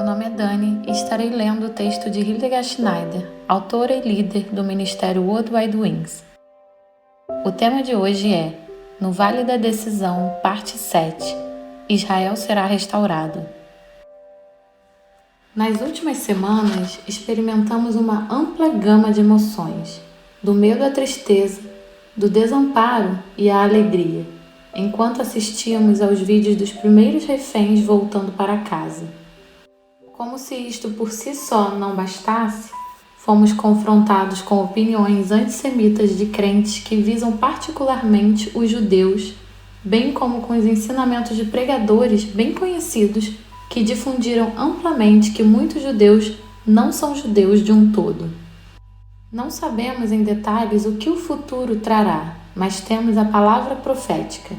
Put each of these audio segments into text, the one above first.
nome é Dani e estarei lendo o texto de Hildegard Schneider, autora e líder do Ministério World Wide Wings. O tema de hoje é No Vale da Decisão, parte 7. Israel será restaurado. Nas últimas semanas, experimentamos uma ampla gama de emoções, do medo à tristeza, do desamparo e à alegria, enquanto assistíamos aos vídeos dos primeiros reféns voltando para casa. Como se isto por si só não bastasse, fomos confrontados com opiniões antissemitas de crentes que visam particularmente os judeus, bem como com os ensinamentos de pregadores bem conhecidos que difundiram amplamente que muitos judeus não são judeus de um todo. Não sabemos em detalhes o que o futuro trará, mas temos a palavra profética.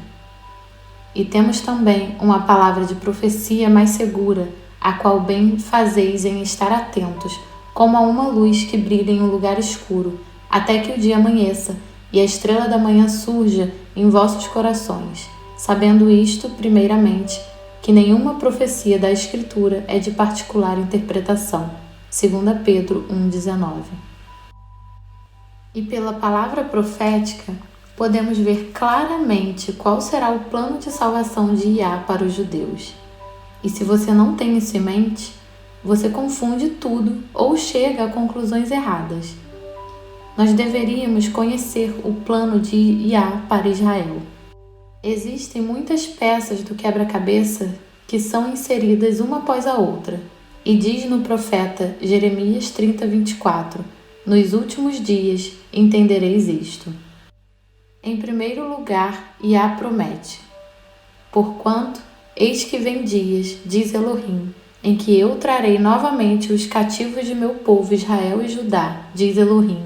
E temos também uma palavra de profecia mais segura, a qual bem fazeis em estar atentos, como a uma luz que brilha em um lugar escuro, até que o dia amanheça e a estrela da manhã surja em vossos corações, sabendo isto, primeiramente, que nenhuma profecia da Escritura é de particular interpretação. 2 Pedro 1,19. E pela palavra profética, podemos ver claramente qual será o plano de salvação de Iá para os judeus. E se você não tem isso em mente, você confunde tudo ou chega a conclusões erradas. Nós deveríamos conhecer o plano de Iá para Israel. Existem muitas peças do quebra-cabeça que são inseridas uma após a outra. E diz no profeta Jeremias 30:24, nos últimos dias entendereis isto. Em primeiro lugar, Iá promete: porquanto, eis que vem dias, diz Elohim, em que eu trarei novamente os cativos de meu povo Israel e Judá, diz Elohim,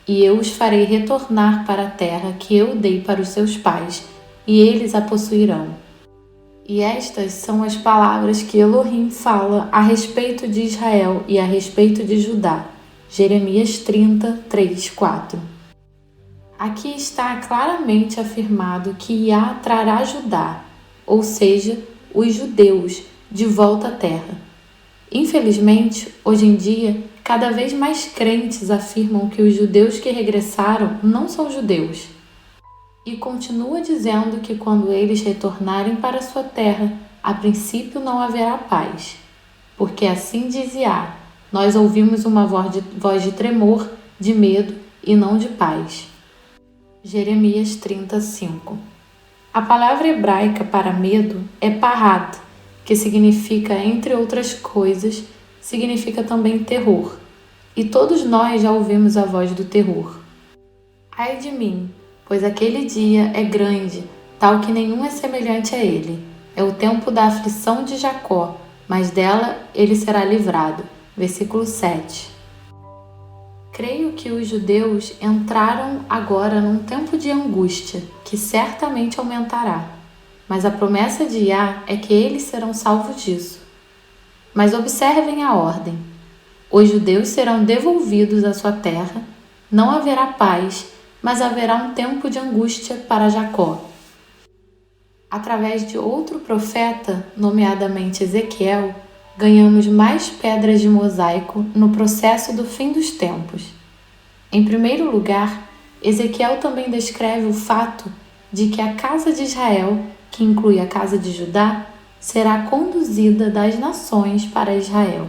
e eu os farei retornar para a terra que eu dei para os seus pais, e eles a possuirão. E estas são as palavras que Elohim fala a respeito de Israel e a respeito de Judá. Jeremias 30, 3, 4. Aqui está claramente afirmado que Iá trará Judá, ou seja, os judeus, de volta à terra. Infelizmente, hoje em dia, cada vez mais crentes afirmam que os judeus que regressaram não são judeus. E continua dizendo que quando eles retornarem para sua terra, a princípio não haverá paz. Porque assim diz Iá, nós ouvimos uma voz de tremor, de medo e não de paz. Jeremias 35. A palavra hebraica para medo é parad, que significa, entre outras coisas, significa também terror. E todos nós já ouvimos a voz do terror. Ai de mim, pois aquele dia é grande, tal que nenhum é semelhante a ele. É o tempo da aflição de Jacó, mas dela ele será livrado. Versículo 7. Creio que os judeus entraram agora num tempo de angústia, que certamente aumentará. Mas a promessa de Iá é que eles serão salvos disso. Mas observem a ordem. Os judeus serão devolvidos à sua terra, não haverá paz, mas haverá um tempo de angústia para Jacó. Através de outro profeta, nomeadamente Ezequiel, ganhamos mais pedras de mosaico no processo do fim dos tempos. Em primeiro lugar, Ezequiel também descreve o fato de que a casa de Israel, que inclui a casa de Judá, será conduzida das nações para Israel.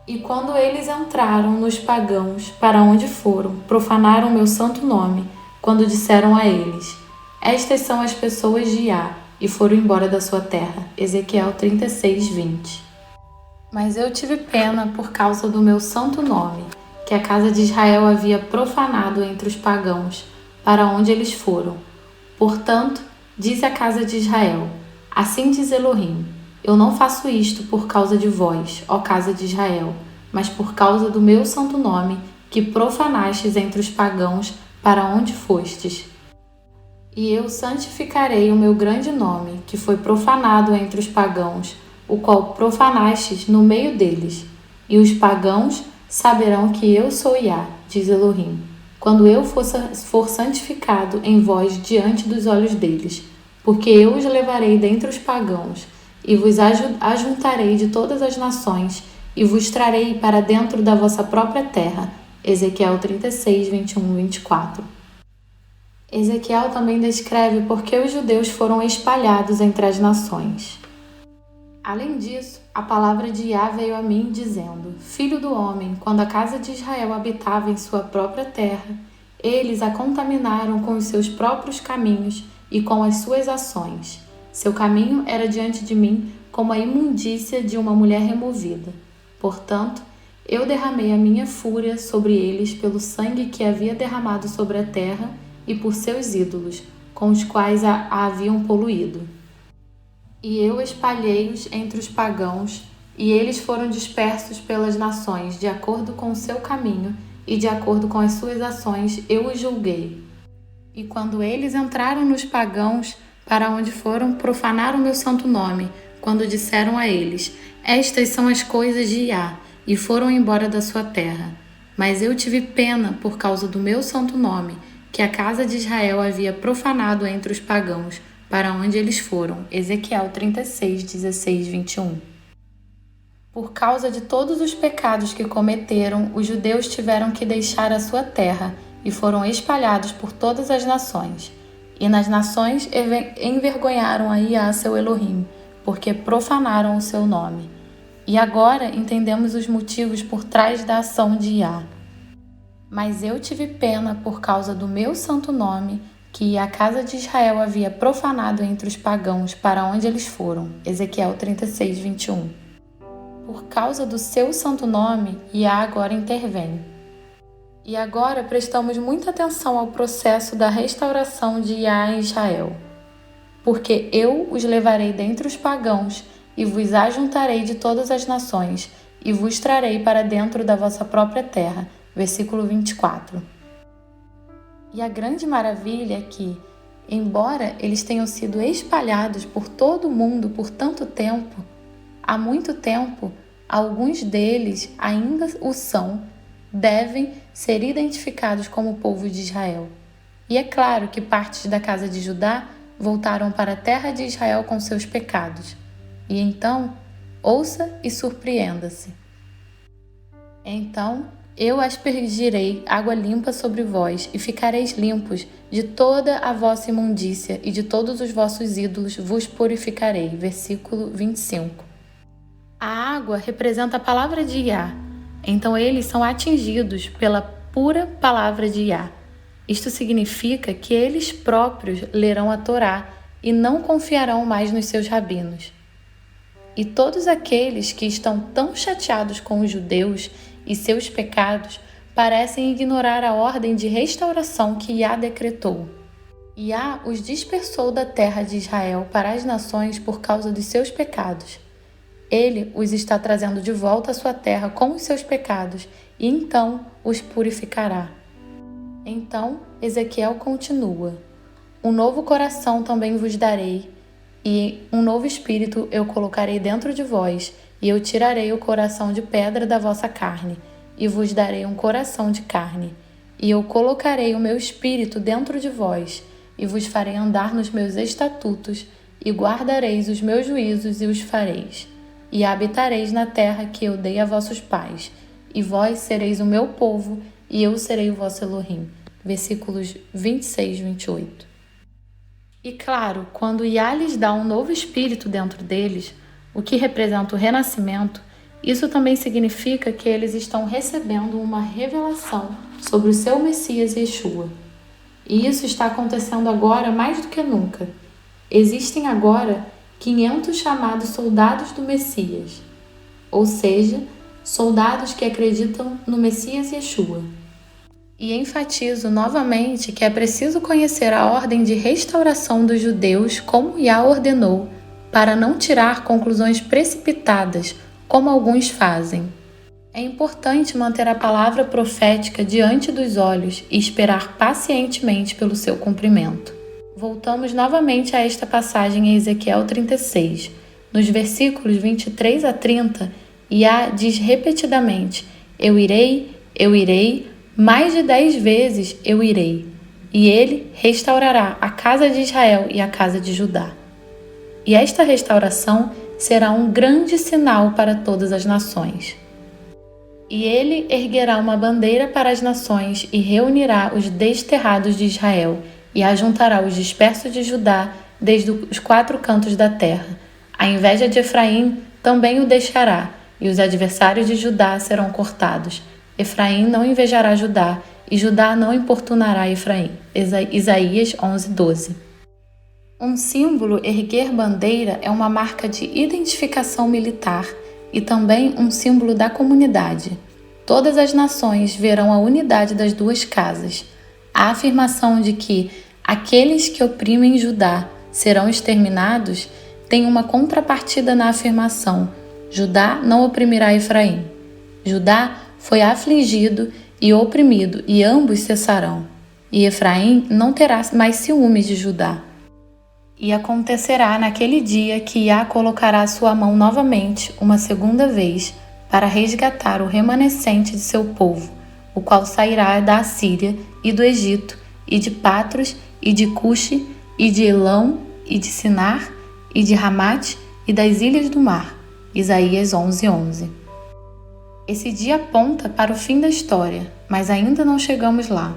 E quando eles entraram nos pagãos para onde foram, profanaram meu santo nome, quando disseram a eles: estas são as pessoas de Iá, e foram embora da sua terra. Ezequiel 36, 20. Mas eu tive pena por causa do meu santo nome, que a casa de Israel havia profanado entre os pagãos, para onde eles foram. Portanto, diz a casa de Israel: assim diz Elohim, eu não faço isto por causa de vós, ó casa de Israel, mas por causa do meu santo nome, que profanastes entre os pagãos, para onde fostes. E eu santificarei o meu grande nome, que foi profanado entre os pagãos, o qual profanastes no meio deles. E os pagãos saberão que eu sou Iá, diz Elohim, quando eu for santificado em vós diante dos olhos deles, porque eu os levarei dentre os pagãos, e vos ajuntarei de todas as nações, e vos trarei para dentro da vossa própria terra. Ezequiel 36, 21, 24. Ezequiel também descreve por que os judeus foram espalhados entre as nações. Além disso, a palavra de Iá veio a mim dizendo: Filho do homem, quando a casa de Israel habitava em sua própria terra, eles a contaminaram com os seus próprios caminhos e com as suas ações. Seu caminho era diante de mim como a imundícia de uma mulher removida. Portanto, eu derramei a minha fúria sobre eles pelo sangue que havia derramado sobre a terra e por seus ídolos, com os quais a haviam poluído. E eu espalhei-os entre os pagãos, e eles foram dispersos pelas nações, de acordo com o seu caminho, e de acordo com as suas ações eu os julguei. E quando eles entraram nos pagãos, para onde foram, profanaram o meu santo nome, quando disseram a eles: Estas são as coisas de Iá, e foram embora da sua terra. Mas eu tive pena por causa do meu santo nome, que a casa de Israel havia profanado entre os pagãos, para onde eles foram. Ezequiel 36, 16, 21. Por causa de todos os pecados que cometeram, os judeus tiveram que deixar a sua terra e foram espalhados por todas as nações. E nas nações envergonharam a Iá, seu Elohim, porque profanaram o seu nome. E agora entendemos os motivos por trás da ação de Iá. Mas eu tive pena por causa do meu santo nome, que a casa de Israel havia profanado entre os pagãos para onde eles foram. Ezequiel 36, 21. Por causa do seu santo nome, Iá agora intervém. E agora prestamos muita atenção ao processo da restauração de Iá em Israel. Porque eu os levarei dentre os pagãos e vos ajuntarei de todas as nações e vos trarei para dentro da vossa própria terra. Versículo 24. E a grande maravilha é que, embora eles tenham sido espalhados por todo o mundo por tanto tempo, há muito tempo, alguns deles ainda o são, devem ser identificados como o povo de Israel. E é claro que partes da casa de Judá voltaram para a terra de Israel com seus pecados. E então, ouça e surpreenda-se. Então, eu aspergirei água limpa sobre vós, e ficareis limpos de toda a vossa imundícia, e de todos os vossos ídolos vos purificarei. Versículo 25. A água representa a palavra de Iá, então eles são atingidos pela pura palavra de Iá. Isto significa que eles próprios lerão a Torá e não confiarão mais nos seus rabinos. E todos aqueles que estão tão chateados com os judeus e seus pecados parecem ignorar a ordem de restauração que Iá decretou. Iá os dispersou da terra de Israel para as nações por causa dos seus pecados. Ele os está trazendo de volta à sua terra com os seus pecados e então os purificará. Então Ezequiel continua: Um novo coração também vos darei, e um novo espírito eu colocarei dentro de vós, e eu tirarei o coração de pedra da vossa carne, e vos darei um coração de carne. E eu colocarei o meu espírito dentro de vós, e vos farei andar nos meus estatutos, e guardareis os meus juízos e os fareis. E habitareis na terra que eu dei a vossos pais, e vós sereis o meu povo, e eu serei o vosso Elohim. Versículos 26 e 28. E claro, quando Iá lhes dá um novo espírito dentro deles, o que representa o renascimento, isso também significa que eles estão recebendo uma revelação sobre o seu Messias Yeshua. E isso está acontecendo agora mais do que nunca. Existem agora 500 chamados soldados do Messias, ou seja, soldados que acreditam no Messias Yeshua. E enfatizo novamente que é preciso conhecer a ordem de restauração dos judeus como Iá ordenou, para não tirar conclusões precipitadas, como alguns fazem. É importante manter a palavra profética diante dos olhos e esperar pacientemente pelo seu cumprimento. Voltamos novamente a esta passagem em Ezequiel 36. Nos versículos 23 a 30, Iá diz repetidamente: eu irei, mais de 10 vezes eu irei, e ele restaurará a casa de Israel e a casa de Judá. E esta restauração será um grande sinal para todas as nações. E ele erguerá uma bandeira para as nações e reunirá os desterrados de Israel e ajuntará os dispersos de Judá desde os 4 cantos da terra. A inveja de Efraim também o deixará, e os adversários de Judá serão cortados. Efraim não invejará Judá, e Judá não importunará Efraim. Isaías 11:12. Um símbolo erguer bandeira é uma marca de identificação militar e também um símbolo da comunidade. Todas as nações verão a unidade das duas casas. A afirmação de que aqueles que oprimem Judá serão exterminados tem uma contrapartida na afirmação: Judá não oprimirá Efraim. Judá foi afligido e oprimido, e ambos cessarão. E Efraim não terá mais ciúmes de Judá. E acontecerá naquele dia que Iá colocará sua mão novamente, uma segunda vez, para resgatar o remanescente de seu povo, o qual sairá da Assíria e do Egito, e de Patros, e de Cuxi, e de Elão, e de Sinar, e de Ramate, e das ilhas do mar. Isaías 11:11. Esse dia aponta para o fim da história, mas ainda não chegamos lá.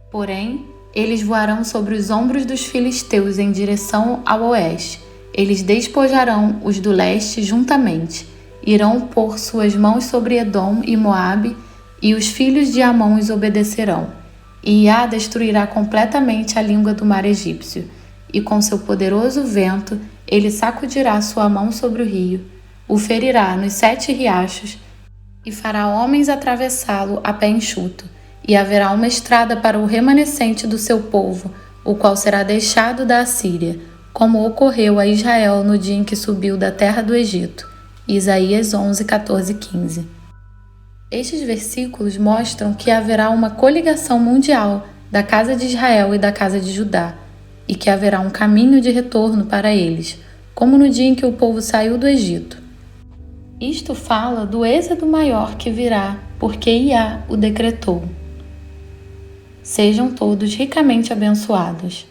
Porém, eles voarão sobre os ombros dos filisteus em direção ao oeste. Eles despojarão os do leste juntamente. Irão pôr suas mãos sobre Edom e Moabe, e os filhos de Amon os obedecerão. E Iá destruirá completamente a língua do mar egípcio, e com seu poderoso vento ele sacudirá sua mão sobre o rio, o ferirá nos 7 riachos, e fará homens atravessá-lo a pé enxuto, e haverá uma estrada para o remanescente do seu povo, o qual será deixado da Assíria, como ocorreu a Israel no dia em que subiu da terra do Egito. Isaías 11, 14 e 15. Estes versículos mostram que haverá uma coligação mundial da casa de Israel e da casa de Judá, e que haverá um caminho de retorno para eles, como no dia em que o povo saiu do Egito. Isto fala do êxodo maior que virá, porque Iá o decretou. Sejam todos ricamente abençoados.